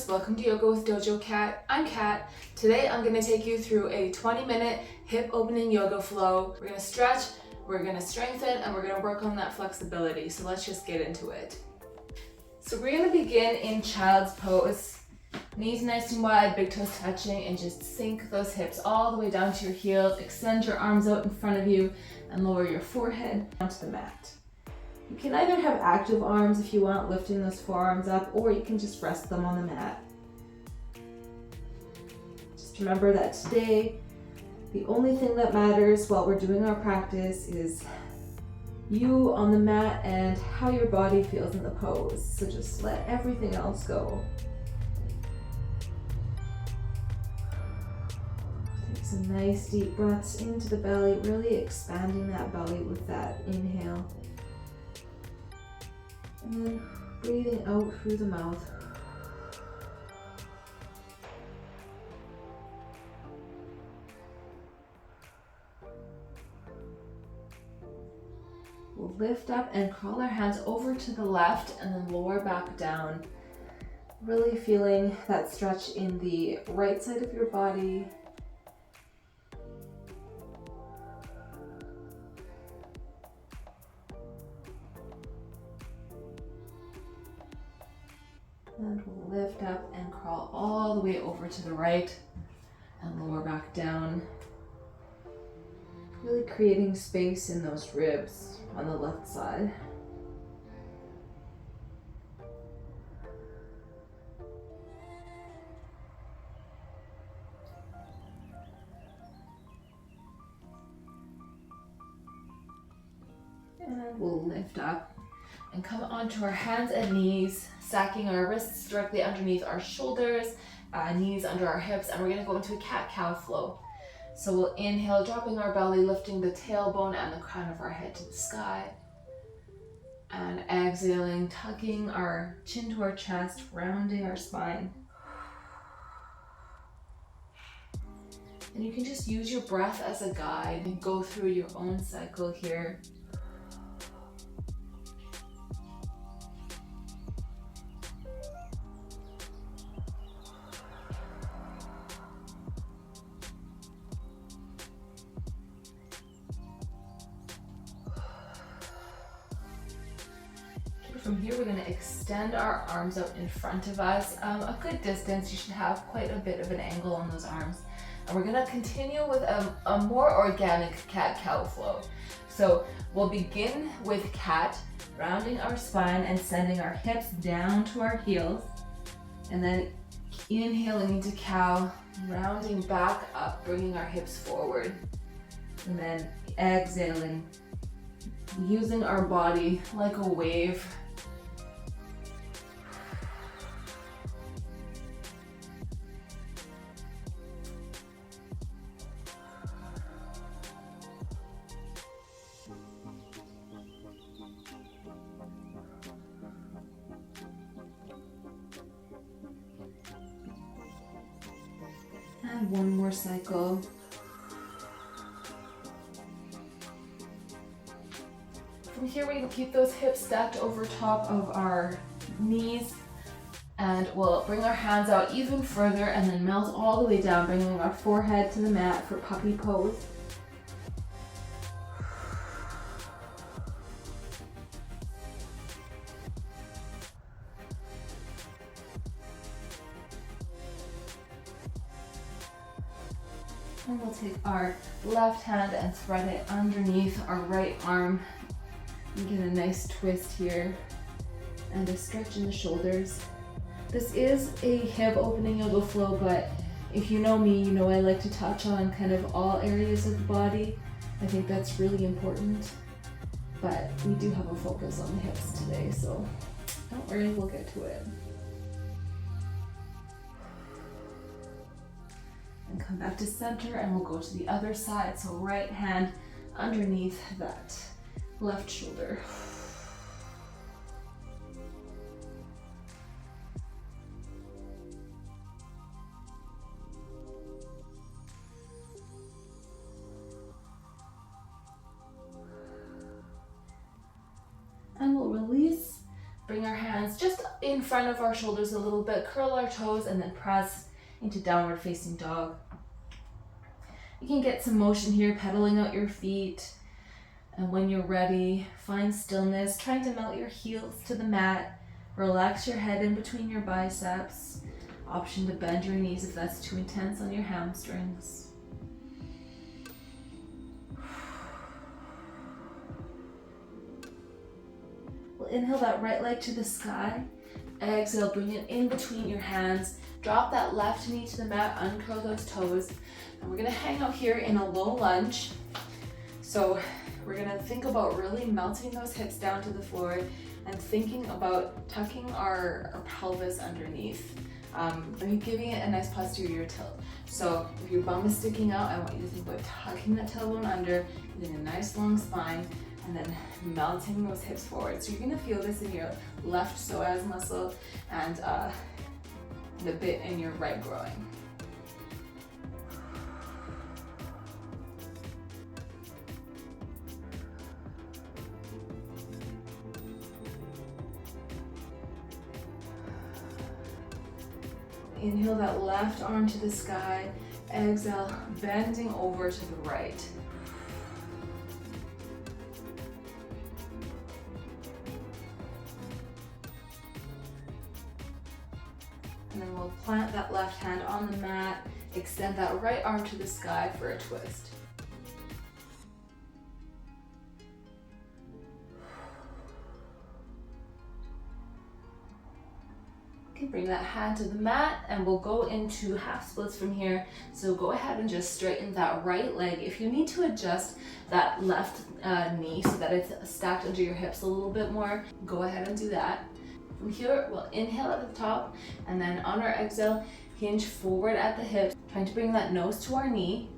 friends, welcome to Yoga with Dojo Cat. I'm Kat. Today I'm going to take you through a 20-minute hip opening yoga flow. We're going to stretch, we're going to strengthen, and we're going to work on that flexibility. So let's just get into it. So we're going to begin in child's pose. Knees nice and wide, big toes touching, and just sink those hips all the way down to your heels. Extend your arms out in front of you and lower your forehead onto the mat. You can either have active arms if you want, lifting those forearms up, or you can just rest them on the mat. Just remember that today, the only thing that matters while we're doing our practice is you on the mat and how your body feels in the pose. So just let everything else go. Take some nice deep breaths into the belly, really expanding that belly with that inhale. And then breathing out through the mouth. We'll lift up and crawl our hands over to the left and then lower back down. Really feeling that stretch in the right side of your body. And we'll lift up and crawl all the way over to the right and lower back down. Really creating space in those ribs on the left side. And we'll lift up and come onto our hands and knees, stacking our wrists directly underneath our shoulders, knees under our hips, and we're going to go into a cat-cow flow. So we'll inhale, dropping our belly, lifting the tailbone and the crown of our head to the sky. And exhaling, tucking our chin to our chest, rounding our spine. And you can just use your breath as a guide and go through your own cycle here. From here, we're going to extend our arms out in front of us, a good distance. You should have quite a bit of an angle on those arms. And we're going to continue with a more organic cat-cow flow. So we'll begin with cat, rounding our spine and sending our hips down to our heels. And then inhaling into cow, rounding back up, bringing our hips forward. And then exhaling, using our body like a wave. And one more cycle. From here, we can keep those hips stacked over top of our knees, and we'll bring our hands out even further and then melt all the way down, bringing our forehead to the mat for puppy pose. And we'll take our left hand and thread it underneath our right arm. And get a nice twist here and a stretch in the shoulders. This is a hip opening yoga flow, but if you know me, you know I like to touch on kind of all areas of the body. I think that's really important, but we do have a focus on the hips today, so don't worry, we'll get to it. And come back to center, and we'll go to the other side. So right hand underneath that left shoulder. And we'll release, bring our hands just in in front of our shoulders a little bit, curl our toes, and then press into downward facing dog. You can get some motion here, pedaling out your feet. And when you're ready, find stillness, trying to melt your heels to the mat. Relax your head in between your biceps. Option to bend your knees if that's too intense on your hamstrings. We'll inhale that right leg to the sky. Exhale, bring it in between your hands. Drop that left knee to the mat, uncurl those toes. And we're gonna hang out here in a low lunge. So we're gonna think about really melting those hips down to the floor and thinking about tucking our pelvis underneath. And giving it a nice posterior tilt. So if your bum is sticking out, I want you to think about tucking that tailbone under, getting a nice long spine, and then melting those hips forward. So you're gonna feel this in your left psoas muscle and the bit in your right groin. Inhale that left arm to the sky. Exhale, bending over to the right. And then we'll plant that left hand on the mat, extend that right arm to the sky for a twist. Okay, bring that hand to the mat and we'll go into half splits from here. So go ahead and just straighten that right leg. If you need to adjust that left knee so that it's stacked under your hips a little bit more, go ahead and do that. From here, we'll inhale at the top and then on our exhale, hinge forward at the hips, trying to bring that nose to our knee.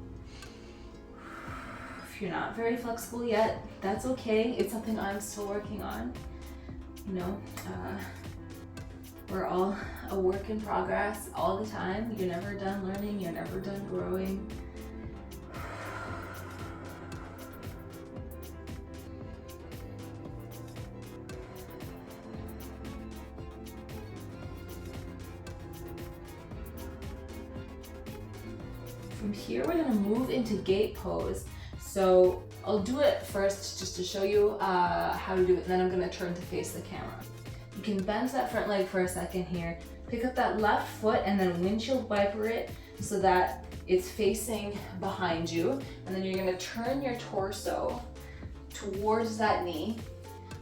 If you're not very flexible yet, that's okay. It's something I'm still working on. You know, we're all a work in progress all the time. You're never done learning, you're never done growing. From here, we're gonna move into gate pose. So I'll do it first just to show you how to do it, and then I'm gonna turn to face the camera. You can bend that front leg for a second here. Pick up that left foot and then windshield wiper it so that it's facing behind you. And then you're gonna turn your torso towards that knee.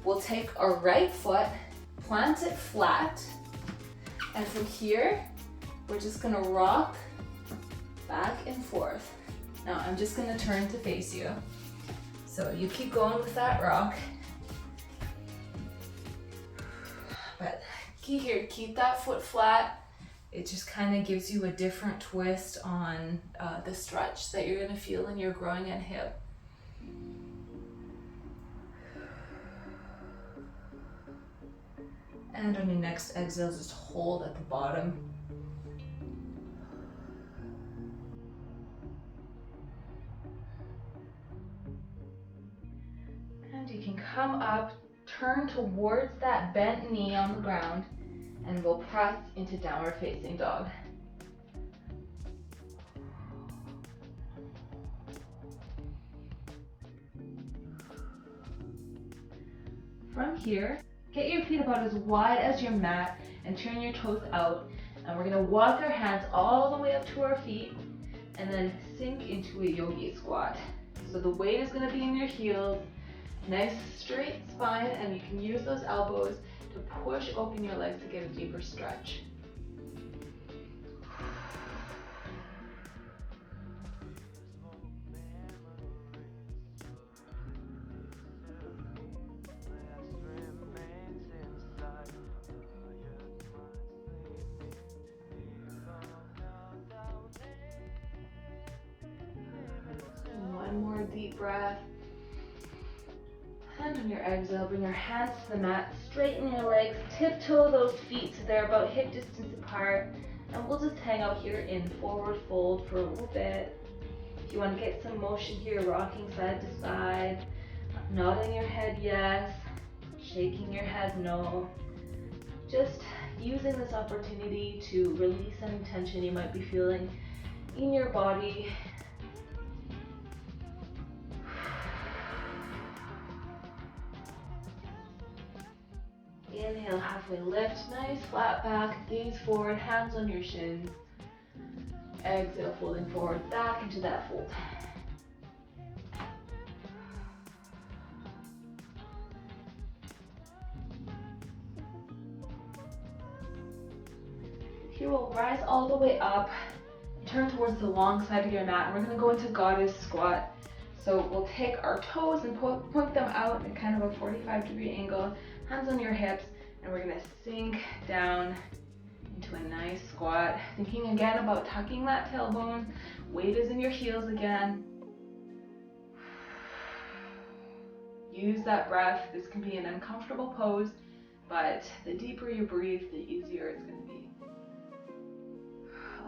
We'll take our right foot, plant it flat, and from here, we're just gonna rock back and forth. Now I'm just gonna turn to face you. So you keep going with that rock. But key here, keep that foot flat. It just kind of gives you a different twist on the stretch that you're gonna feel in your groin and hip. And on your next exhale, just hold at the bottom. And you can come up, turn towards that bent knee on the ground, and we'll press into downward facing dog. From here, get your feet about as wide as your mat and turn your toes out. And we're gonna walk our hands all the way up to our feet and then sink into a yogi squat. So the weight is gonna be in your heels. Nice straight spine, and you can use those elbows to push open your legs to get a deeper stretch. One more deep breath. And on your exhale, bring your hands to the mat, straighten your legs, tiptoe those feet so they're about hip distance apart, and we'll just hang out here in forward fold for a little bit. If you want to get some motion here, rocking side to side, nodding your head yes, shaking your head no. Just using this opportunity to release any tension you might be feeling in your body. Inhale, halfway lift, nice flat back, gaze forward, hands on your shins. Exhale, folding forward, back into that fold. Here we'll rise all the way up, turn towards the long side of your mat, and we're going to go into goddess squat. So we'll take our toes and point them out in kind of a 45-degree angle, hands on your hips, and we're going to sink down into a nice squat. Thinking again about tucking that tailbone, weight is in your heels again. Use that breath. This can be an uncomfortable pose, but the deeper you breathe, the easier it's going to be.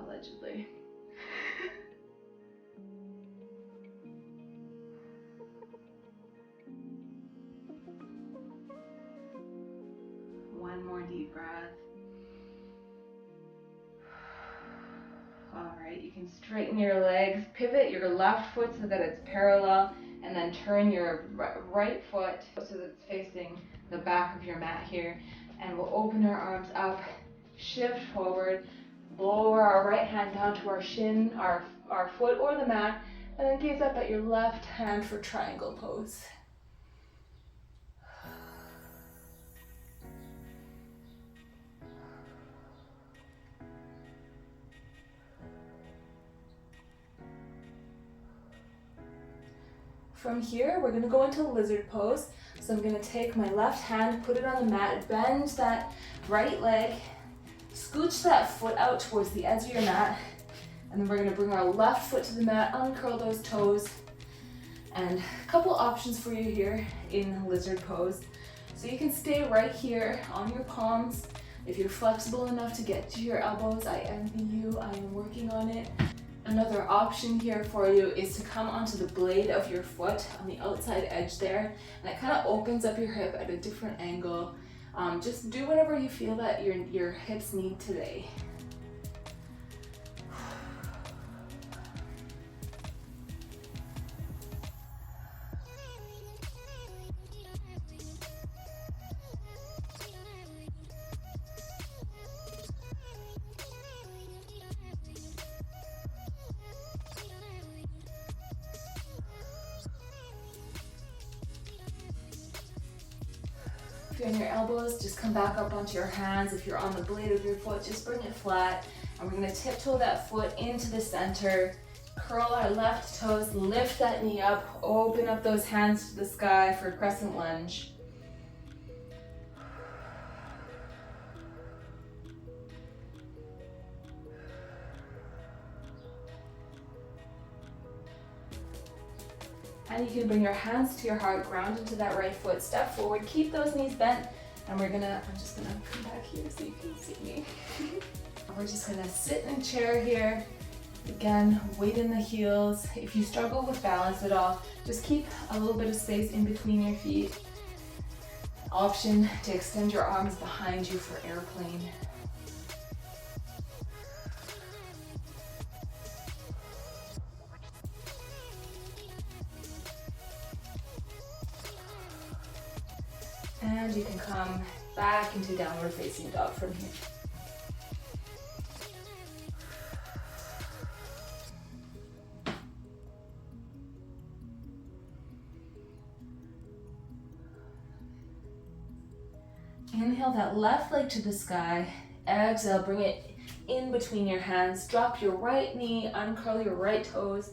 Allegedly. One more deep breath. All right, you can straighten your legs, pivot your left foot so that it's parallel, and then turn your right foot so that it's facing the back of your mat here. And we'll open our arms up, shift forward, lower our right hand down to our shin, our foot or the mat, and then gaze up at your left hand for triangle pose. From here, we're gonna go into lizard pose. So I'm gonna take my left hand, put it on the mat, bend that right leg, scooch that foot out towards the edge of your mat, and then we're gonna bring our left foot to the mat, uncurl those toes, and a couple options for you here in lizard pose. So you can stay right here on your palms. If you're flexible enough to get to your elbows, I envy you, I am working on it. Another option here for you is to come onto the blade of your foot on the outside edge there, and it kind of opens up your hip at a different angle. Just do whatever you feel that your hips need today. If you're on your elbows, just come back up onto your hands. If you're on the blade of your foot, just bring it flat. And we're gonna tiptoe that foot into the center. Curl our left toes, lift that knee up, open up those hands to the sky for a crescent lunge. And you can bring your hands to your heart, ground into that right foot, step forward, keep those knees bent, and I'm just gonna come back here so you can see me. We're just gonna sit in a chair here. Again, weight in the heels. If you struggle with balance at all, just keep a little bit of space in between your feet. Option to extend your arms behind you for airplane. And you can come back into downward facing dog from here. Inhale that left leg to the sky. Exhale, bring it in between your hands. Drop your right knee, uncurl your right toes,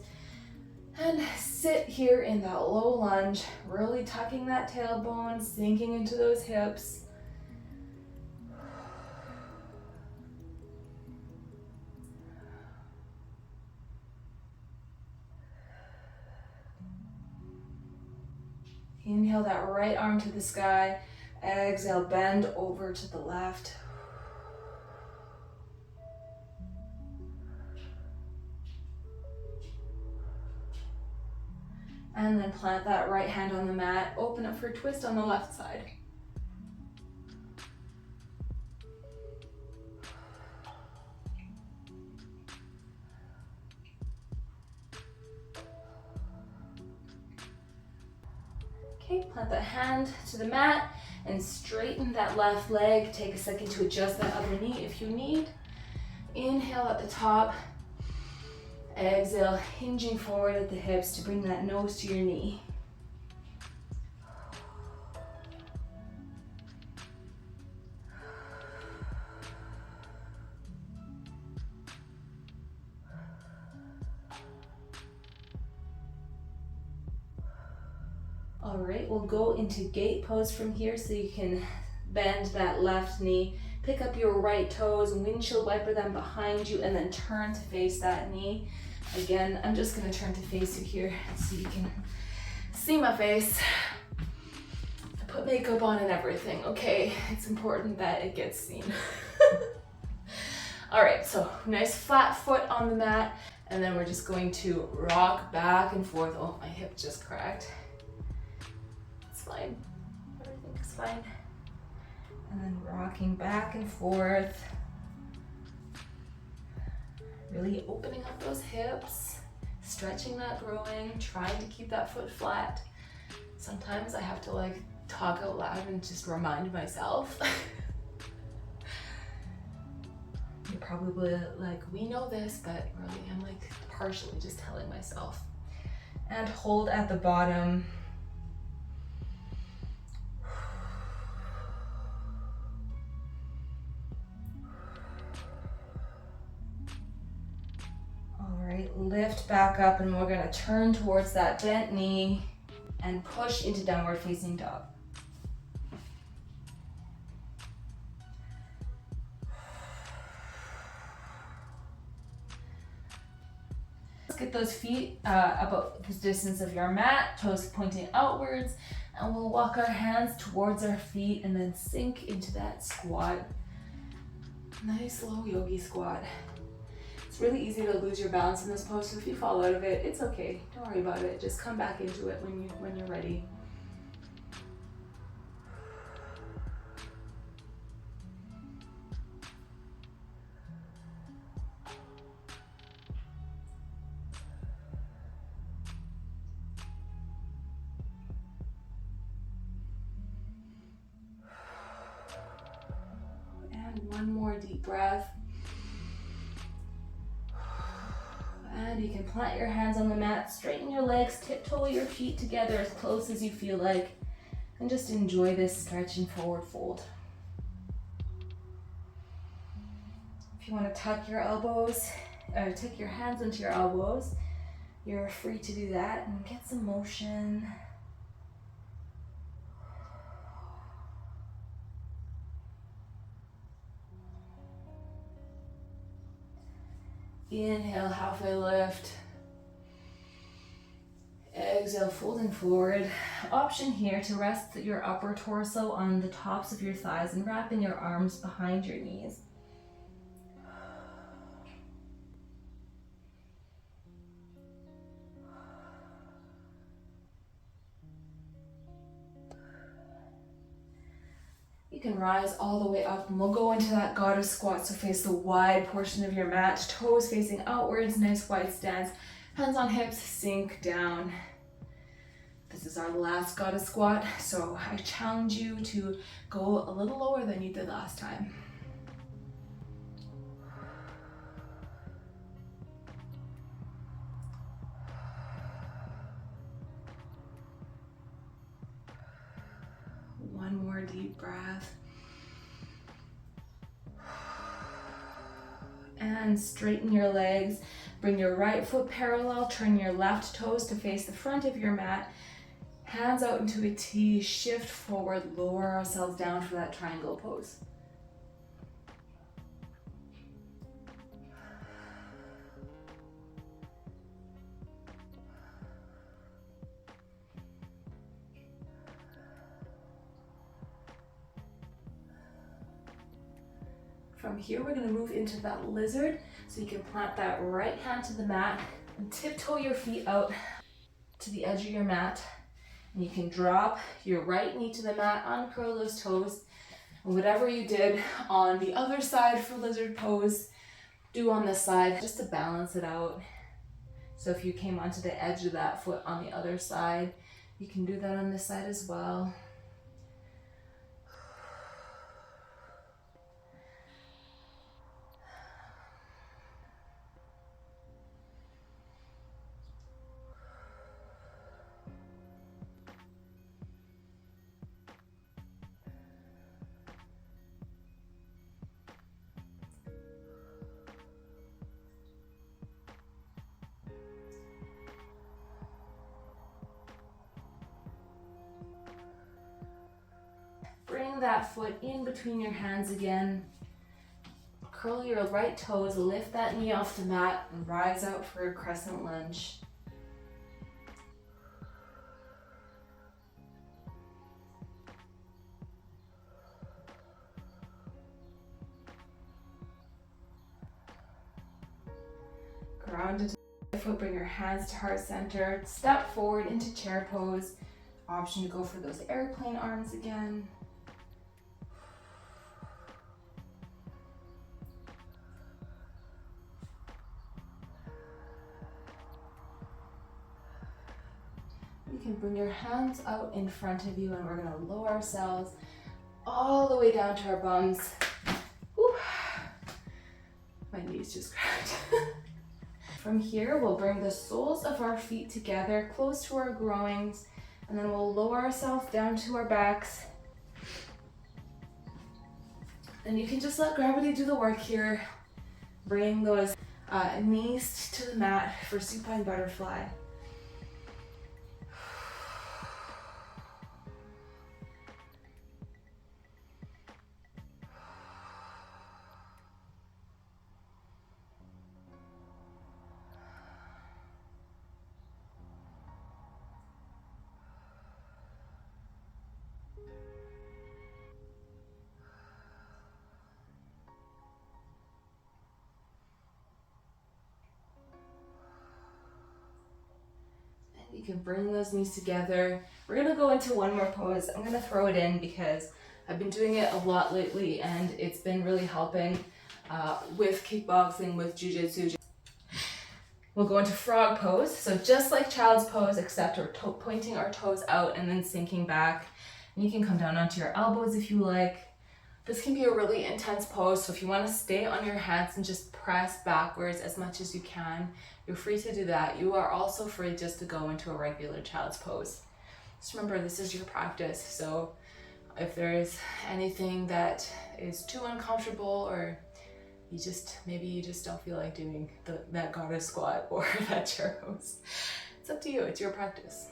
and sit here in that low lunge, really tucking that tailbone, sinking into those hips. Inhale that right arm to the sky. Exhale, bend over to the left. And then plant that right hand on the mat. Open up for a twist on the left side. Okay, plant that hand to the mat and straighten that left leg. Take a second to adjust that other knee if you need. Inhale at the top. Exhale, hinging forward at the hips to bring that nose to your knee. All right, we'll go into gate pose from here so you can bend that left knee, pick up your right toes, windshield wiper them behind you, and then turn to face that knee. Again, I'm just gonna turn to face you here so you can see my face. I put makeup on and everything, okay? It's important that it gets seen. All right, so nice flat foot on the mat, and then we're just going to rock back and forth. Oh, my hip just cracked. It's fine, everything's fine. And then rocking back and forth. Really opening up those hips, stretching that groin, trying to keep that foot flat. Sometimes I have to like talk out loud and just remind myself. You're probably like, we know this, but really I'm like partially just telling myself. And hold at the bottom. Lift back up, and we're gonna turn towards that bent knee and push into downward facing dog. Let's get those feet about the distance of your mat, toes pointing outwards, and we'll walk our hands towards our feet and then sink into that squat. Nice low yogi squat. It's really easy to lose your balance in this pose, so if you fall out of it, it's okay. Don't worry about it. Just come back into it when you're ready. And one more deep breath. And you can plant your hands on the mat, straighten your legs, tiptoe your feet together as close as you feel like, and just enjoy this stretching forward fold. If you want to tuck your elbows, or tuck your hands into your elbows, you're free to do that and get some motion. Inhale, halfway lift. Exhale, folding forward. Option here to rest your upper torso on the tops of your thighs and wrapping your arms behind your knees. You can rise all the way up, and we'll go into that goddess squat. So face the wide portion of your mat, toes facing outwards, nice wide stance, hands on hips, sink down. This is our last goddess squat, so I challenge you to go a little lower than you did last time. One more deep breath. And straighten your legs. Bring your right foot parallel, turn your left toes to face the front of your mat. Hands out into a T, shift forward, lower ourselves down for that triangle pose. From here, we're gonna move into that lizard. So you can plant that right hand to the mat and tiptoe your feet out to the edge of your mat. And you can drop your right knee to the mat, uncurl those toes. And whatever you did on the other side for lizard pose, do on this side just to balance it out. So if you came onto the edge of that foot on the other side, You can do that on this side as well. Bring that foot in between your hands again. Curl your right toes, lift that knee off the mat, and rise out for a crescent lunge. Ground into the foot, bring your hands to heart center. Step forward into chair pose. Option to go for those airplane arms again. You can bring your hands out in front of you, and we're going to lower ourselves all the way down to our bums. Whew. My knees just cracked. From here, we'll bring the soles of our feet together, close to our groins, and then we'll lower ourselves down to our backs. And you can just let gravity do the work here. Bring those knees to the mat for supine butterfly. You can bring those knees together. We're gonna go into one more pose. I'm gonna throw it in because I've been doing it a lot lately and it's been really helping with kickboxing, with jiu-jitsu. We'll go into frog pose. So just like child's pose, except we're pointing our toes out and then sinking back. And you can come down onto your elbows if you like. This can be a really intense pose, so if you want to stay on your hands and just press backwards as much as you can, you're free to do that. You are also free just to go into a regular child's pose. Just remember, this is your practice, so if there's anything that is too uncomfortable, or maybe you just don't feel like doing that goddess squat or that chair pose, it's up to you. It's your practice.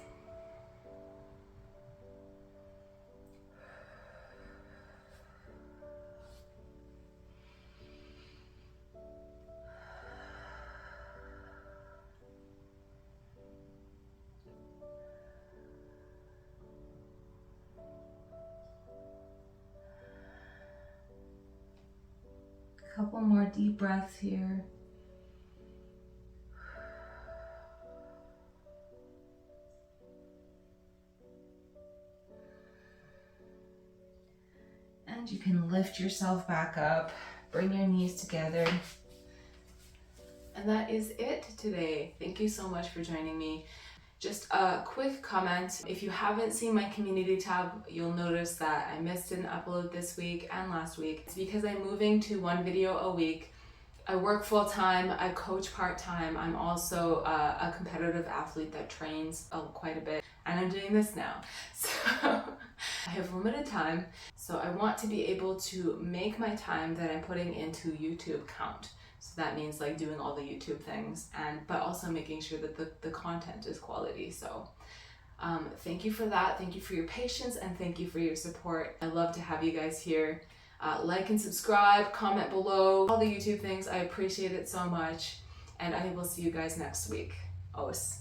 Couple more deep breaths here. And you can lift yourself back up, bring your knees together. And that is it today. Thank you so much for joining me. Just a quick comment. If you haven't seen my community tab, you'll notice that I missed an upload this week and last week. It's because I'm moving to one video a week. I work full time, I coach part time. I'm also a competitive athlete that trains quite a bit, and I'm doing this now. So I have limited time, so I want to be able to make my time that I'm putting into YouTube count. So that means like doing all the YouTube things, but also making sure that the content is quality. So thank you for that. Thank you for your patience, and thank you for your support. I love to have you guys here. Like and subscribe, comment below, all the YouTube things. I appreciate it so much. And I will see you guys next week. Os.